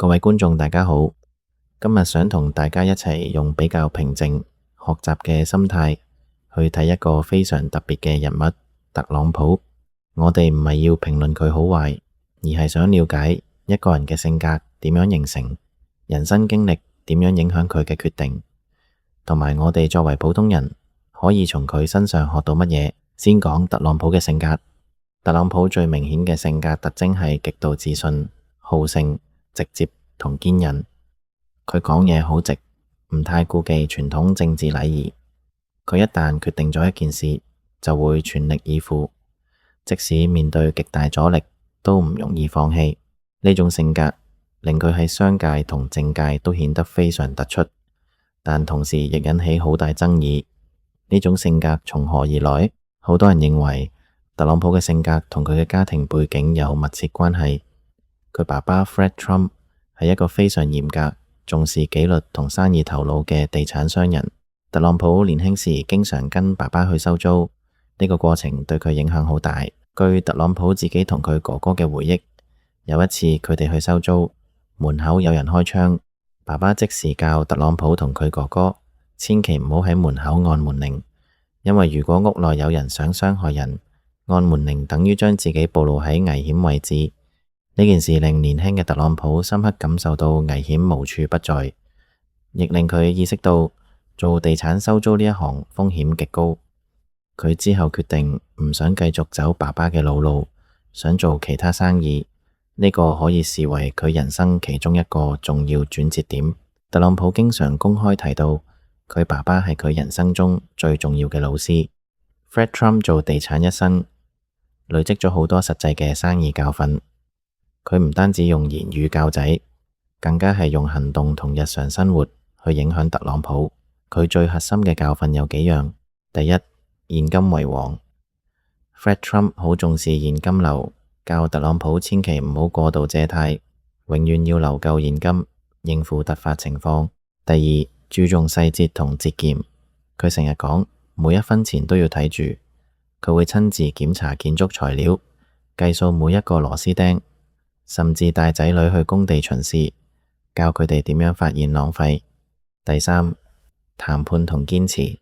各位觀眾大家好，今日想同大家一齊用比較平靜學習嘅心態去睇一個非常特別嘅人物特朗普。我哋唔係要評論佢好壞，而係想了解一個人嘅性格點樣形成，人生經歷點樣影響佢嘅決定，同埋我哋作為普通人可以從佢身上學到乜嘢。先講特朗普嘅性格。特朗普最明顯嘅性格特徵係極度自信、好勝、直接同堅韌。佢講嘢好直，唔太顧忌傳統政治禮儀。佢一旦決定咗一件事，就會全力以赴，即使面對極大阻力，都唔容易放棄。呢種性格令佢喺商界同政界都顯得非常突出，但同時亦引起好大爭議。呢種性格從何而來？好多人認為特朗普嘅性格同佢嘅家庭背景有密切關係。佢爸爸 Fred Trump 係一個非常嚴格、重視紀律同生意頭腦嘅地產商人。特朗普年輕時經常跟爸爸去收租，呢個過程對佢影響好大。據特朗普自己同佢哥哥嘅回憶，有一次佢哋去收租，門口有人開窗，爸爸即時教特朗普同佢哥哥千祈唔好喺門口按門鈴，因為如果屋內有人想傷害人，按門鈴等於將自己暴露喺危險位置。呢件事令年輕嘅特朗普深刻感受到危險無處不在，亦令佢意識到做地產收租呢一行風險極高。佢之後決定唔想繼續走爸爸嘅老路，想做其他生意。呢個可以視為佢人生其中一個重要轉折點。特朗普經常公開提到佢爸爸係佢人生中最重要嘅老師。Fred Trump 做地產一生，累積咗好多實際嘅生意教訓。佢唔單止用言語教仔，更加係用行動同日常生活去影響特朗普。佢最核心嘅教訓有幾樣。第一，現金為王。Fred Trump 好重視現金流，教特朗普千祈唔好過度借貸，永遠要留夠現金，應付突發情況。第二，注重細節同節儉。佢成日講每一分錢都要睇住，佢會親自檢查建築材料，計數每一個螺絲釘，甚至帶仔女去工地巡視，教佢哋點樣發現浪費。第三，談判同堅持。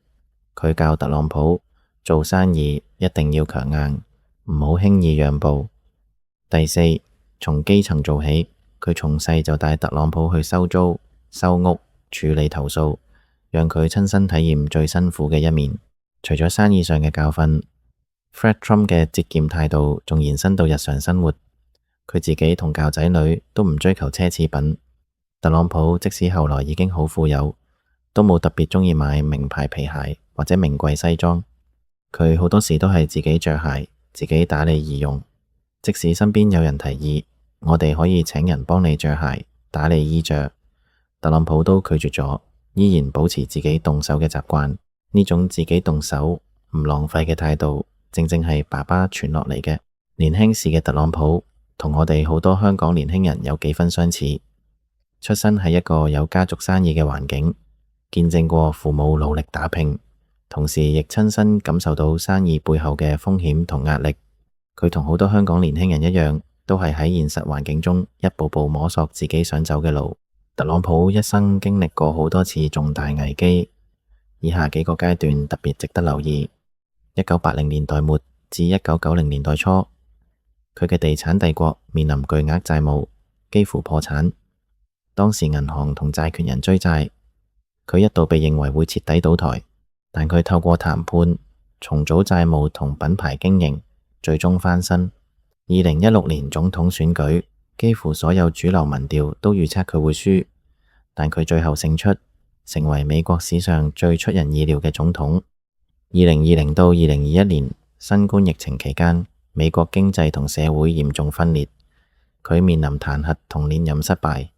佢教特朗普做生意一定要強硬，唔好輕易讓步。第四，從基層做起。佢從細就帶特朗普去收租、收屋、處理投訴，讓佢親身體驗最辛苦嘅一面。除咗生意上嘅教訓，Fred Trump 嘅節儉態度仲延伸到日常生活。佢自己同教仔女都唔追求奢侈品。特朗普即使後來已經好富有，都冇特別鍾意買名牌皮鞋或者名貴西裝。佢好多時都係自己着鞋，自己打理儀容。即使身邊有人提議我哋可以請人幫你着鞋、打理衣着，特朗普都拒絕咗，依然保持自己動手嘅習慣。呢種自己動手唔浪費嘅態度，正正係爸爸傳落嚟嘅。年輕時嘅特朗普同我哋好多香港年輕人有幾分相似，出身喺一個有家族生意嘅環境，見證過父母努力打拼，同時亦親身感受到生意背後嘅風險同壓力。佢同好多香港年輕人一樣，都係喺現實環境中一步步摸索自己想走嘅路。特朗普一生經歷過好多次重大危機，以下幾個階段特別值得留意。1980年代末至1990年代初，佢嘅地產帝國面臨巨額債務，幾乎破產。當時銀行同債權人追債，佢一度被認為會徹底倒台，但佢透過談判重組債務同品牌經營，最終翻身。2016年總統選舉，幾乎所有主流民調都預測佢會輸，但佢最後勝出，成為美國史上最出人意料嘅總統。2020到2021年新冠疫情期間，美國經濟同社會嚴重分裂，佢面臨彈劾同連任失敗。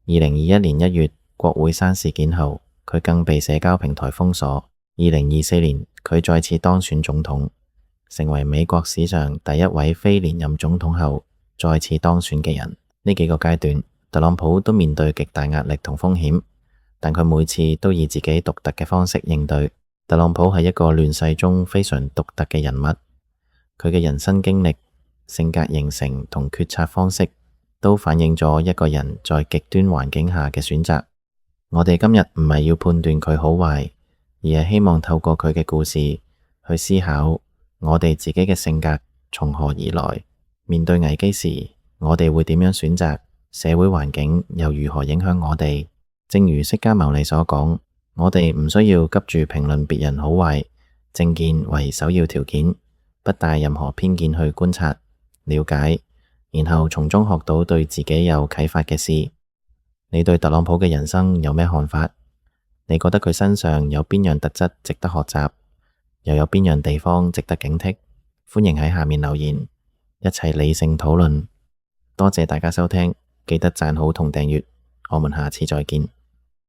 2021年1月國會山事件後，佢更被社交平台封鎖。2024年佢再次當選總統，成為美國史上第一位非連任總統後再次當選嘅人。呢幾個階段，特朗普都面對極大壓力同風險，但佢每次都以自己獨特嘅方式應對。特朗普係一個亂世中非常獨特嘅人物，佢嘅人生經歷、性格形成同決策方式都反映咗一個人在極端環境下嘅選擇。我哋今日唔係要判斷佢好壞，而係希望透過佢嘅故事去思考我哋自己嘅性格從何而來，面對危機時我哋會點樣選擇，社會環境又如何影響我哋。正如釋迦牟尼所講，我哋唔需要急住評論別人好壞，正見為首要條件，不帶任何偏見去觀察、了解，然後從中學到對自己有啟發嘅事。你對特朗普嘅人生有咩看法？你覺得佢身上有邊樣特質值得學習，又有邊樣地方值得警惕？歡迎喺下面留言，一齊理性討論。多謝大家收聽，記得讚好同訂閱，我們下次再見。